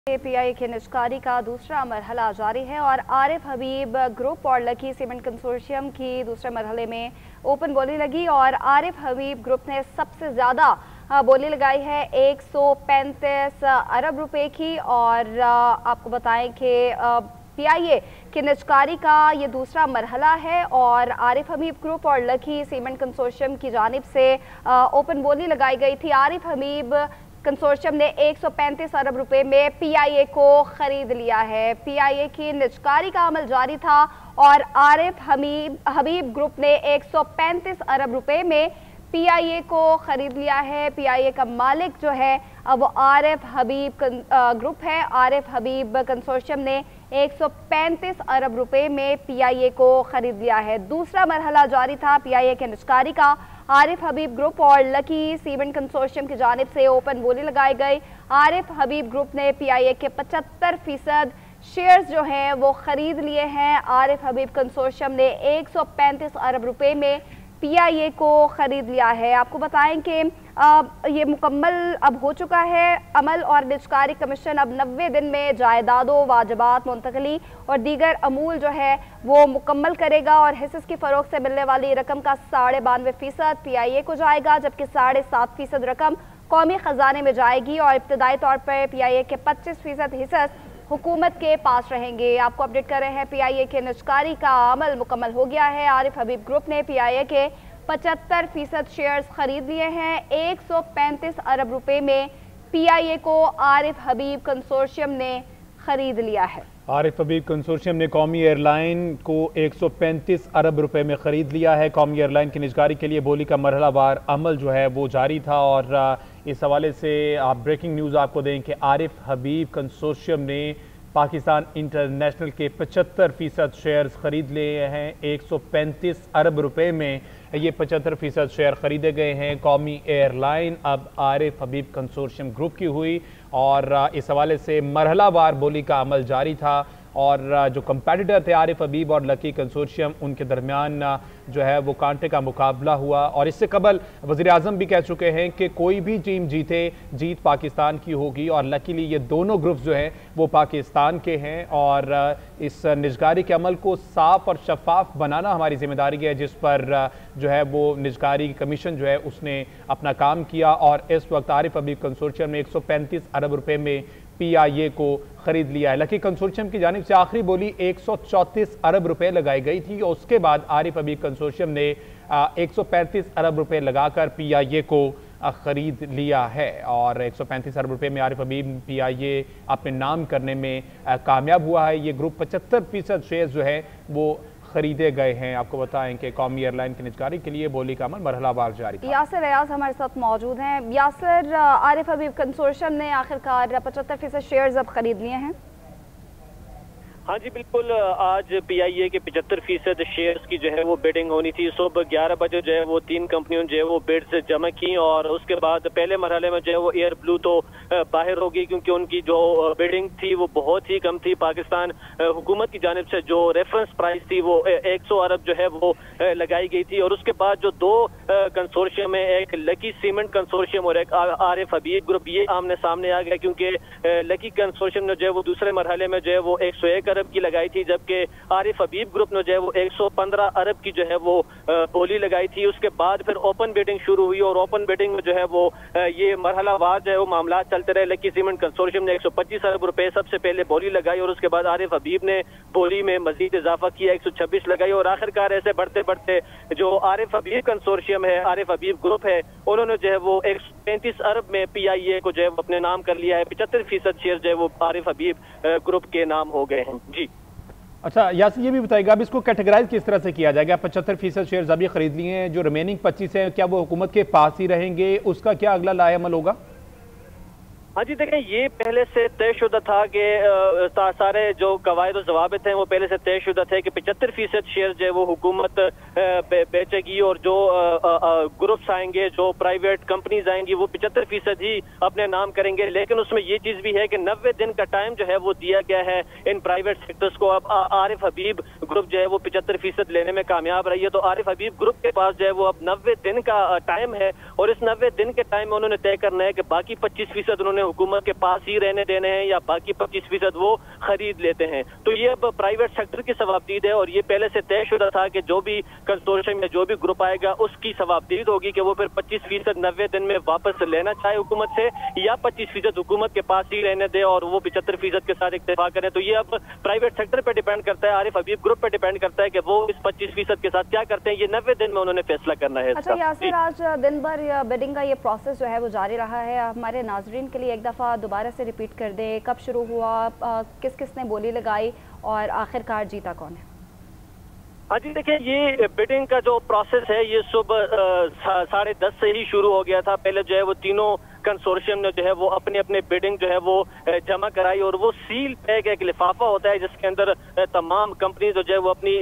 PIA की निजकारी का दूसरा मरहला जारी है और आरिफ हबीब ग्रुप और लकी सीमेंट कंसोर्शियम की दूसरे मरहले में ओपन बोली लगी और आरिफ हबीब ग्रुप ने सबसे ज़्यादा बोली लगाई है 135 अरब रुपए की। और आपको बताएं कि पीआईए की निजकारी का ये दूसरा मरहला है और आरिफ हबीब ग्रुप और लकी सीमेंट कंसोर्शियम की जानिब से ओपन बोली लगाई गई थी। आरिफ हबीब कंसोर्शियम ने 135 अरब रुपए में पीआईए को खरीद लिया है। पीआईए की निजकारी का अमल जारी था और आरिफ हबीब ग्रुप ने 135 अरब रुपए में पीआईए को खरीद लिया है। पीआईए का मालिक जो है वो आरिफ हबीब ग्रुप है। आरिफ हबीब कंसोर्शियम ने 135 अरब रुपए में पीआईए को खरीद लिया है। दूसरा मरहला जारी था पीआईए के निजकारी का। आरिफ हबीब ग्रुप और लकी सीमेंट कंसोर्शियम की जानिब से ओपन बोली लगाई गई। आरिफ हबीब ग्रुप ने पीआईए के 75% शेयर्स जो हैं वो खरीद लिए हैं। आरिफ हबीब कंसोर्शियम ने 135 अरब रुपए में पीआईए को खरीद लिया है। आपको बताएं कि ये मुकम्मल अब हो चुका है। अमल और निजकारी कमीशन अब 90 दिन में जायदादों, वाजबात, मुंतकली और दीगर अमूल जो है वो मुकम्मल करेगा और हिस्से की फ़रोख्त से मिलने वाली रकम का 92.5% पीआईए को जाएगा, जबकि 7.5% रकम कौमी ख़जाने में जाएगी और इब्तदाई तौर पर पीआईए के 25% हिस्से हुकूमत के पास रहेंगे। आपको अपडेट कर रहे हैं पीआईए के निजकारी का अमल मुकम्मल हो गया है। आरिफ हबीब ग्रुप ने पीआईए के 75% शेयर्स खरीद लिए हैं। 135 अरब रुपए में पीआईए को आरिफ हबीब कंसोर्शियम ने खरीद लिया है। आरिफ हबीब कंसोर्शियम ने कौमी एयरलाइन को 135 अरब रुपए में ख़रीद लिया है। कौमी एयरलाइन की निजकारी के लिए बोली का मरहलावार अमल जो है वो जारी था और इस हवाले से आप ब्रेकिंग न्यूज़ आपको दें कि आरिफ हबीब कंसोर्शियम ने पाकिस्तान इंटरनेशनल के 75% शेयर्स ख़रीद लिए हैं। 135 अरब रुपए में ये 75% शेयर ख़रीदे गए हैं। कौमी एयरलाइन अब आरिफ हबीब कंसोर्शियम ग्रुप की हुई और इस हवाले से मरहलावार बोली का अमल जारी था और जो कंपेटिटर थे आरिफ हबीब और लकी कंसोर्शियम, उनके दरमियान जो है वो कांटे का मुकाबला हुआ। और इससे कबल वज़ीर आज़म भी कह चुके हैं कि कोई भी टीम जीते, जीत पाकिस्तान की होगी और लकीली ये दोनों ग्रुप्स जो हैं वो पाकिस्तान के हैं और इस निजकारी के अमल को साफ और शफाफ बनाना हमारी जिम्मेदारी है, जिस पर जो है वो निजकारी कमीशन जो है उसने अपना काम किया। और इस वक्त आरिफ हबीब कंसोर्शियम ने 135 अरब रुपए में पीआईए को खरीद लिया है। लकी कंसोर्शियम की जानिब से आखिरी बोली 134 अरब रुपए लगाई गई थी और उसके बाद आरिफ हबीब कंसोर्शियम ने 135 अरब रुपए लगाकर पीआईए को खरीद लिया है और 135 अरब रुपए में आरिफ हबीब पीआईए अपने नाम करने में कामयाब हुआ है। ये ग्रुप 75% शेयर जो है वो खरीदे गए हैं। आपको बताएं कि कौमी एयरलाइन की निजकारी के लिए बोली का अमल मरहलावार जारी था। यासिर रियाज हमारे साथ मौजूद हैं। यासिर, आरिफ हबीब कंसोर्शियम ने आखिरकार 75% शेयर्स अब खरीद लिए हैं। हाँ जी बिल्कुल, आज पीआईए के 75% शेयर्स की जो है वो बिडिंग होनी थी। सुबह 11 बजे जो है वो 3 कंपनियों जो है वो बिड्स जमा की और उसके बाद पहले मरहले में जो है वो एयर ब्लू तो बाहर हो गई क्योंकि उनकी जो बिडिंग थी वो बहुत ही कम थी। पाकिस्तान हुकूमत की जानिब से जो रेफरेंस प्राइस थी वो 100 अरब जो है वो लगाई गई थी। और उसके बाद जो दो कंसोर्शियम है, एक लकी सीमेंट कंसोर्शियम और एक आरिफ हबीब ग्रुप, ये आमने सामने आ गया क्योंकि लकी कंसोर्शियम ने जो है वो दूसरे मरहले में जो है वो 101 अरब की लगाई थी, जबकि आरिफ हबीब ग्रुप ने जो है वो 115 अरब की जो है वो बोली लगाई थी। उसके बाद फिर ओपन बिडिंग शुरू हुई और ओपन बिडिंग में जो है वो ये मरहलावार जो है वो मामला चलते रहे। लकी सीमेंट कंसोर्शियम ने 125 अरब रुपए सबसे पहले बोली लगाई और उसके बाद आरिफ हबीब ने बोली में मजीद इजाफा किया, 126 लगाई और आखिरकार ऐसे बढ़ते बढ़ते जो आरिफ हबीब कंसोर्शियम है, आरिफ हबीब ग्रुप है, उन्होंने जो है वो 135 अरब में पीआईए को जो है वो अपने नाम कर लिया है। 75% शेयर जो है वो आरिफ हबीब ग्रुप के नाम हो गए हैं। जी अच्छा यासिर, ये भी बताइएगा अब इसको कैटेगराइज किस तरह से किया जाएगा? 75% शेयर्स अभी खरीद लिए हैं, जो रिमेनिंग 25 हैं क्या वो हुकूमत के पास ही रहेंगे? उसका क्या अगला लाएअमल होगा? हाँ जी देखें, ये पहले से तयशुदा था कि सारे जो कवायद और जवाबित हैं वो पहले से तयशुदा थे कि 75% शेयर जो है वो हुकूमत बेचेगी और जो ग्रुप्स आएंगे, जो प्राइवेट कंपनीज आएंगी वो 75% ही अपने नाम करेंगे। लेकिन उसमें ये चीज भी है कि 90 दिन का टाइम जो है वो दिया गया है इन प्राइवेट सेक्टर्स को। अब आरिफ हबीब ग्रुप जो है वो 75% लेने में कामयाब रही है, तो आरिफ हबीब ग्रुप के पास जो है वो अब 90 दिन का टाइम है और इस 90 दिन के टाइम में उन्होंने तय करना है कि बाकी 25% उन्होंने में हुकूमत के पास ही रहने देने हैं या बाकी 25% वो खरीद लेते हैं। तो ये अब प्राइवेट सेक्टर की सवाबदीद है और ये पहले से तय शुदा था कि जो भी कंसोर्शियम या जो भी ग्रुप आएगा उसकी सवाबदीद होगी कि वो फिर 25% 90 दिन में वापस लेना चाहे हुकूमत से या 25% हुकूमत के पास ही रहने दे और वो 75% के साथ इत्तेफाक करें। तो ये अब प्राइवेट सेक्टर पे डिपेंड करता है, आरिफ हबीब ग्रुप पे डिपेंड करता है कि वो इस 25% के साथ क्या करते हैं। ये 90 दिन में उन्होंने फैसला करना है। अच्छा यासिर, आज दिन भर बिडिंग का ये प्रोसेस जो है वो जारी रहा है। हमारे नाजरीन के लिए एक दफ़ा दोबारा से रिपीट कर दें, कब शुरू हुआ, किस किस ने बोली लगाई और आखिरकार जीता कौन है? हाँ जी, देखिए ये बिडिंग का जो प्रोसेस है ये सुबह 10:30 से ही शुरू हो गया था। पहले जो है वो तीनों कंसोर्शियम ने जो है वो अपने अपने बिडिंग जो है वो जमा कराई और वो सील पैक एक लिफाफा होता है जिसके अंदर तमाम कंपनी जो है वो अपनी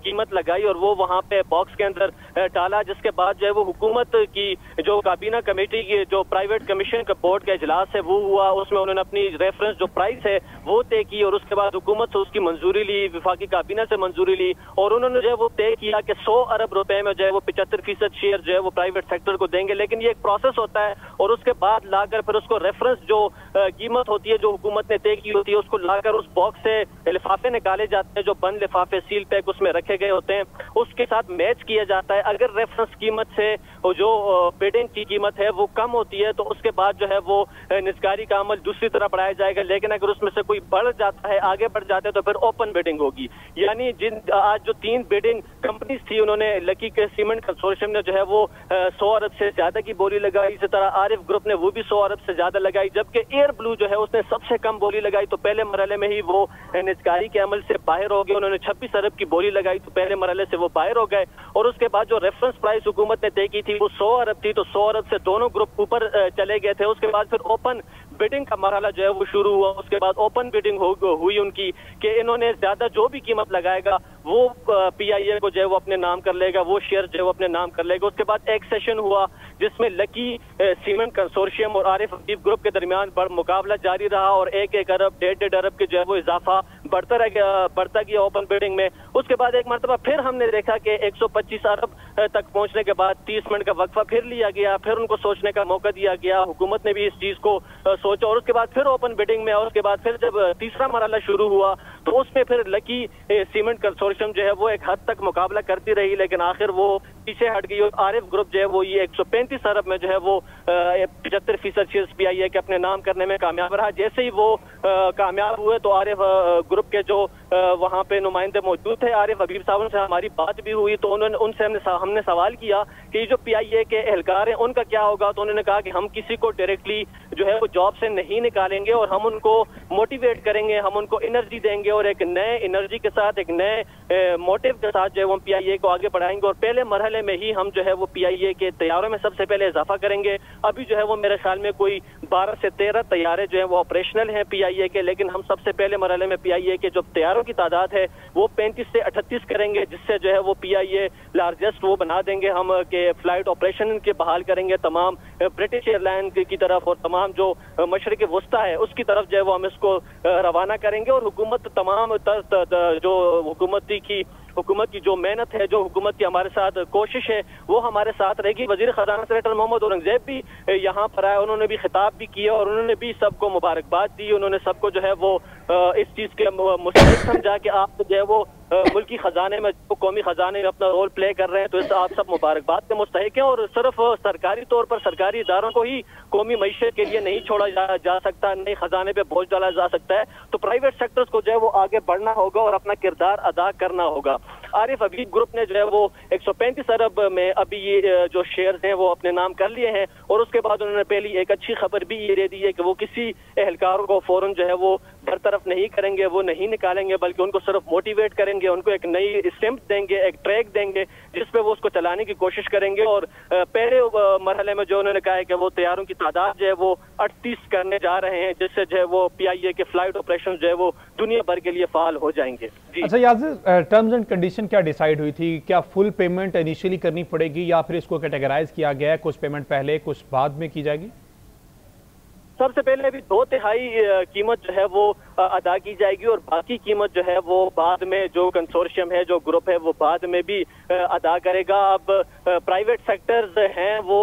कीमत लगाई और वो वहाँ पे बॉक्स के अंदर डाला, जिसके बाद जो है वो हुकूमत की जो काबीना कमेटी की जो प्राइवेट कमीशन का बोर्ड का इजलास है वो हुआ। उसमें उन्होंने अपनी रेफरेंस जो प्राइस है वो तय की और उसके बाद हुकूमत से उसकी मंजूरी ली, विफाकी काबीना से मंजूरी ली और उन्होंने जो है वो तय किया कि 100 अरब रुपए में जो है वो 75% शेयर जो है वो प्राइवेट सेक्टर को देंगे। लेकिन ये एक प्रोसेस होता है और उसके बाद लाकर फिर उसको रेफरेंस जो कीमत होती है जो हुकूमत ने तय की होती है उसको लाकर उस बॉक्स से लिफाफे निकाले जाते हैं, जो बंद लिफाफे सील पैक उसमें रखे गए होते हैं, उसके साथ मैच किया जाता है। अगर रेफरेंस कीमत से जो बिडिंग की कीमत है वो कम होती है तो उसके बाद जो है वो निजकारी का अमल दूसरी तरफ बढ़ाया जाएगा। लेकिन अगर उसमें से कोई बढ़ जाता है, आगे बढ़ जाते हैं तो फिर ओपन बिडिंग होगी। यानी आज जो 3 बिडिंग कंपनीज थी उन्होंने लकी के सीमेंट कंसोर्शियम ने जो है वो 100 अरब से ज्यादा की बोली लगाई, इसी तरह आरिफ ग्रुप ने वो भी 100 अरब से ज्यादा लगाई, जबकि एयर ब्लू जो है उसने सबसे कम बोली लगाई। तो पहले मरहले में ही वो निजकारी के अमल से बाहर हो गए, उन्होंने 26 अरब की बोली लगाई तो पहले मरहले से वो बाहर हो गए। और उसके बाद जो रेफरेंस प्राइस हुकूमत ने तय की थी वो 100 अरब थी, तो 100 अरब से दोनों ग्रुप ऊपर चले गए थे। उसके बाद फिर ओपन बिडिंग का मरहला जो है वो शुरू हुआ। उसके बाद ओपन बिडिंग हुई उनकी कि इन्होंने ज्यादा जो भी कीमत लगाएगा वो PIA को जो है वो अपने नाम कर लेगा, वो शेयर जो है वो अपने नाम कर लेगा। उसके बाद एक सेशन हुआ जिसमें लकी सीमेंट कंसोर्शियम और आरिफ हबीब ग्रुप के दरमियान बड़ा मुकाबला जारी रहा और 1-1 अरब 1.5 अरब के जो है वो इजाफा बढ़ता गया ओपन बिडिंग में। उसके बाद एक मरतबा फिर हमने देखा कि 125 अरब तक पहुंचने के बाद 30 मिनट का वक्फा फिर लिया गया, फिर उनको सोचने का मौका दिया गया, हुकूमत ने भी इस चीज को सोचा और उसके बाद फिर ओपन बिडिंग में और उसके बाद फिर जब तीसरा मरहला शुरू हुआ तो उसमें फिर लकी सीमेंट कंसोर्शियम जो है वो एक हद तक मुकाबला करती रही, लेकिन आखिर वो पीछे हट गई और आरिफ ग्रुप जो है वो ये 135 अरब में जो है वो 75% शेयर्स PIA के अपने नाम करने में कामयाब रहा। जैसे ही वो कामयाब हुए तो आरिफ ग्रुप के जो वहाँ पे नुमाइंदे मौजूद थे, आरिफ हबीब साहब से हमारी बात भी हुई तो उनसे हमने सवाल किया कि जो PIA के एहलकार हैं उनका क्या होगा। तो उन्होंने कहा कि हम किसी को डायरेक्टली जो है वो जॉब से नहीं निकालेंगे और हम उनको मोटिवेट करेंगे, हम उनको एनर्जी देंगे और एक नए एनर्जी के साथ, एक नए मोटिव के साथ जो है वो हम PIA को आगे बढ़ाएंगे और पहले मरहले में ही हम जो है वो PIA के तैयारों में सबसे पहले इजाफा करेंगे। अभी जो है वो मेरे ख्याल में कोई 12 से 13 तैयारे जो है वो ऑपरेशनल हैं PIA के, लेकिन हम सबसे पहले मरहले में PIA के जो तैयारों की तादाद है वो 35 से 38 करेंगे, जिससे जो है वो PIA लार्जेस्ट वो बना देंगे हम के फ्लाइट ऑपरेशन के बहाल करेंगे तमाम ब्रिटिश एयरलाइन की तरफ और तमाम जो मशरिक वस्ता है उसकी तरफ जो है वो हम इसको रवाना करेंगे। और हुकूमत तमाम जो हुकूमत की जो मेहनत है, जो हुकूमत की हमारे साथ कोशिश है वो हमारे साथ रहेगी। वजीर खजाना सेनेटर मोहम्मद औरंगजेब भी यहाँ पर आए, उन्होंने भी खिताब भी किया और उन्होंने भी सबको मुबारकबाद दी। उन्होंने सबको जो है वो इस चीज के मुस्तहिक समझा कि आप जो है वो मुल्की खजाने में, कौमी खजाने में अपना रोल प्ले कर रहे हैं, तो इस आप सब मुबारकबाद के मुस्तहिक हैं। और सिर्फ सरकारी तौर पर सरकारी इदारों को ही कौमी मईशत के लिए नहीं छोड़ा जा सकता, नए खजाने पे बोझ डाला जा सकता है, तो प्राइवेट सेक्टर्स को जो है वो आगे बढ़ना होगा और अपना किरदार अदा करना होगा। आरिफ हबीब ग्रुप ने जो है वो 135 अरब में अभी ये जो शेयर्स हैं वो अपने नाम कर लिए हैं और उसके बाद उन्होंने पहली एक अच्छी खबर भी ये दे दी है कि वो किसी एहलकार को फौरन जो है वो बरतरफ नहीं करेंगे, वो नहीं निकालेंगे, बल्कि उनको सिर्फ मोटिवेट करेंगे, उनको एक नई स्टेम्प देंगे, एक ट्रैक देंगे जिसपे वो उसको चलाने की कोशिश करेंगे। और पहले मरहले में जो उन्होंने कहा है कि वो तैयारों की तादाद जो है वो 38 करने जा रहे हैं, जिससे जो है वो PIA के फ्लाइट ऑपरेशन जो है वो दुनिया भर के लिए फाल हो जाएंगे। अच्छा यासिर, टर्म्स एंड कंडीशन क्या डिसाइड हुई थी? क्या फुल पेमेंट इनिशियली करनी पड़ेगी या फिर इसको कैटेगराइज किया गया है, कुछ पेमेंट पहले कुछ बाद में की जाएगी? सबसे पहले अभी 2/3 कीमत जो है वो अदा की जाएगी और बाकी कीमत जो है वो बाद में जो कंसोर्शियम है, जो ग्रुप है, वो बाद में भी अदा करेगा। अब प्राइवेट सेक्टर्स हैं वो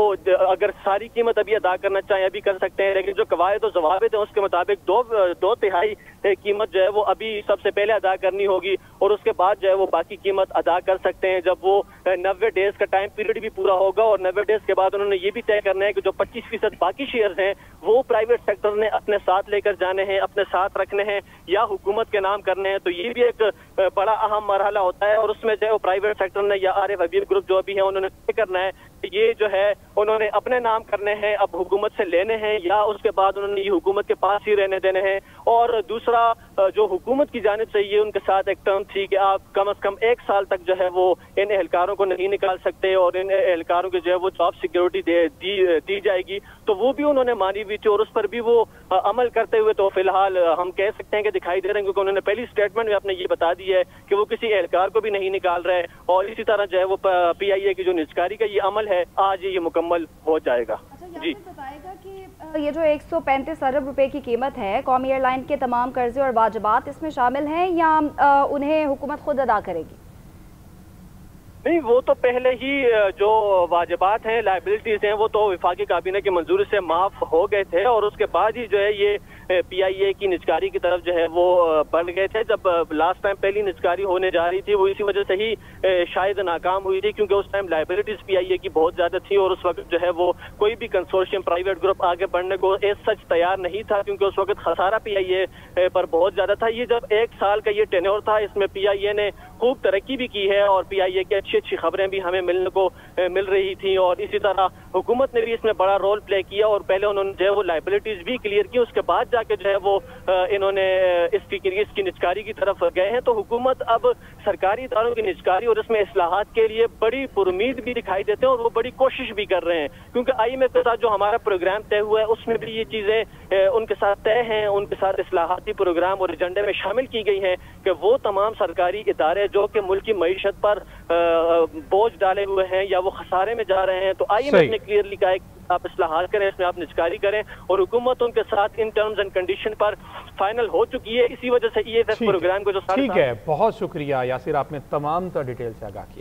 अगर सारी कीमत अभी अदा करना चाहें अभी कर सकते हैं, लेकिन जो कवायद और ज़वाबित हैं उसके मुताबिक 2/3 कीमत जो है वो अभी सबसे पहले अदा करनी होगी और उसके बाद जो है वो बाकी कीमत अदा कर सकते हैं जब वो 90 डेज का टाइम पीरियड भी पूरा होगा। और 90 डेज के बाद उन्होंने ये भी तय करना है कि जो 25% बाकी शेयर्स हैं वो प्राइवेट सेक्टर ने अपने साथ लेकर जाने हैं, अपने साथ रखने हैं या हुकूमत के नाम करने हैं। तो ये भी एक बड़ा अहम मरहला होता है और उसमें जो है वो प्राइवेट सेक्टर ने या आरिफ हबीब ग्रुप जो अभी है उन्होंने तय करना है कि ये जो है उन्होंने अपने नाम करने हैं, अब हुकूमत से लेने हैं या उसके बाद उन्होंने ये हुकूमत के पास ही रहने देने हैं। और दूसरा जो हुकूमत की जानिब से ये उनके साथ एक टर्म थी कि आप कम से कम 1 साल तक जो है वो इन एहलकारों को नहीं निकाल सकते और इन एहलकारों की जो है वो जॉब सिक्योरिटी दी जाएगी, तो वो भी उन्होंने मानी हुई थी और उस पर भी वो अमल करते हुए तो फिलहाल हम कह सकते हैं कि दिखाई दे रहे हैं, क्योंकि उन्होंने पहली स्टेटमेंट में अपने ये बता दी है कि वो किसी एहलकार को भी नहीं निकाल रहे। और इसी तरह जो है वो PIA की जो निजकारी का ये अमल है आज ये मुकम्मल हो जाएगा। जी बताएगा कि ये जो 135 अरब रुपए की कीमत है, कौमी एयरलाइन के तमाम कर्जे और वाजिबात इसमें शामिल हैं या उन्हें हुकूमत खुद अदा करेगी? नहीं, वो तो पहले ही जो वाजिबात हैं, लायबिलिटीज हैं, वो तो वफाकी काबीना की मंजूरी से माफ हो गए थे और उसके बाद ही जो है ये PIA की निजकारी की तरफ जो है वो बढ़ गए थे। जब लास्ट टाइम पहली निजकारी होने जा रही थी वो इसी वजह से ही शायद नाकाम हुई थी, क्योंकि उस टाइम लायबिलिटीज PIA की बहुत ज्यादा थी और उस वक्त जो है वो कोई भी कंसोर्शियम प्राइवेट ग्रुप आगे बढ़ने को एज सच तैयार नहीं था, क्योंकि उस वक्त खसारा PIA पर बहुत ज्यादा था। ये जब 1 साल का ये टेन्योर था, इसमें PIA ने खूब तरक्की भी की है और PIA की अच्छी खबरें भी हमें मिलने को मिल रही थी और इसी तरह हुकूमत ने भी इसमें बड़ा रोल प्ले किया और पहले उन्होंने जो है वो लायबिलिटीज भी क्लियर की, उसके बाद जाके जो है वो इन्होंने इसकी निजकारी की तरफ गए हैं। तो हुकूमत अब सरकारी इदारों की निजकारी और इसमें इस्लाहात के लिए बड़ी पुरुमीद भी दिखाई देते हैं और वो बड़ी कोशिश भी कर रहे हैं, क्योंकि IMF के साथ जो हमारा प्रोग्राम तय हुआ है उसमें भी ये चीजें उनके साथ तय हैं, उनके साथ इस्लाहाती प्रोग्राम और एजेंडे में शामिल की गई हैं कि वो तमाम सरकारी इदारे जो कि मुल्क की मईशत पर बोझ डाले हुए हैं या वो खसारे में जा रहे हैं, तो IMF ने क्लियरली कहा है आप इस्लाहात करें, इसमें आप निजकारी करें और हुकूमत उनके साथ इन टर्म्स एंड कंडीशन पर फाइनल हो चुकी है। इसी वजह से EFF प्रोग्राम को जो ठीक है, बहुत शुक्रिया यासिर, आपने तमाम डिटेल से आगाह किया।